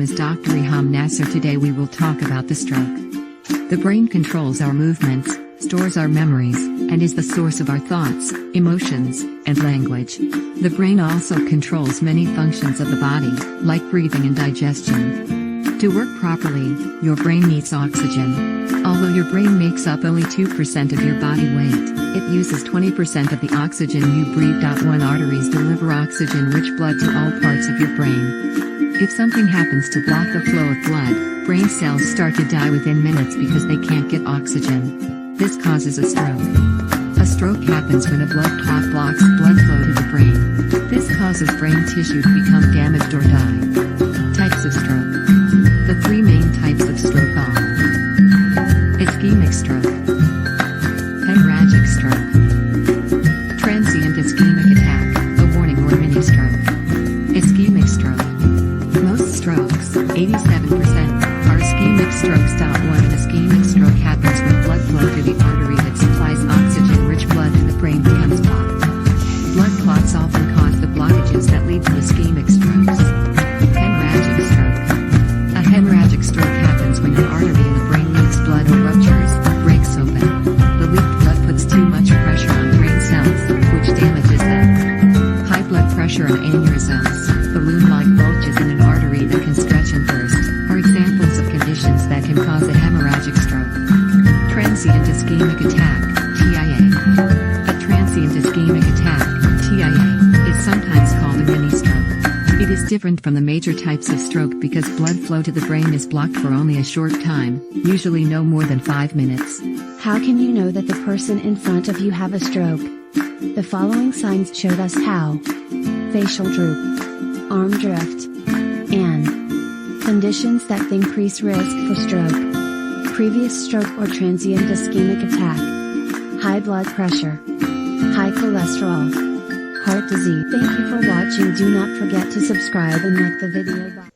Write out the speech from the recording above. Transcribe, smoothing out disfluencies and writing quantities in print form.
is Dr. Iham Nasser. Today we will talk about the stroke. The brain controls our movements, stores our memories, and is the source of our thoughts, emotions, and language. The brain also controls many functions of the body, like breathing and digestion. To work properly, your brain needs oxygen. Although your brain makes up only 2% of your body weight, it uses 20% of the oxygen you breathe out. Arteries deliver oxygen-rich blood to all parts of your brain. If something happens to block the flow of blood, brain cells start to die within minutes because they can't get oxygen. This causes a stroke. A stroke happens when a blood clot blocks blood flow to the brain. This causes brain tissue to become damaged or die. Types of stroke. The three main types of stroke are ischemic stroke, hemorrhagic stroke, transient ischemic attack, a warning or mini stroke. Ischemic stroke. Most strokes, 87%, are ischemic strokes. 1. An ischemic stroke happens when blood flow to the artery that supplies oxygen-rich blood to the brain becomes blocked. Blood clots often cause the blockages that lead to ischemic strokes. Hemorrhagic stroke. A hemorrhagic stroke happens when an artery in the brain leaks blood or ruptures, breaks open. The leaked blood puts too much pressure on brain cells, which damages them. High blood pressure and aneurysms, balloon-like bulges in an artery that can stretch and burst, are examples of conditions that can cause a hemorrhagic stroke. Transient ischemic attack, TIA. A transient ischemic attack, TIA, is sometimes called a mini stroke. It is different from the major types of stroke because blood flow to the brain is blocked for only a short time, usually no more than 5 minutes. How can you know that the person in front of you have a stroke? The following signs showed us how: facial droop, arm drift, and conditions that increase risk for stroke: previous stroke or transient ischemic attack, high blood pressure, high cholesterol, heart disease. Thank you for watching. Do not forget to subscribe and like the video. Bye.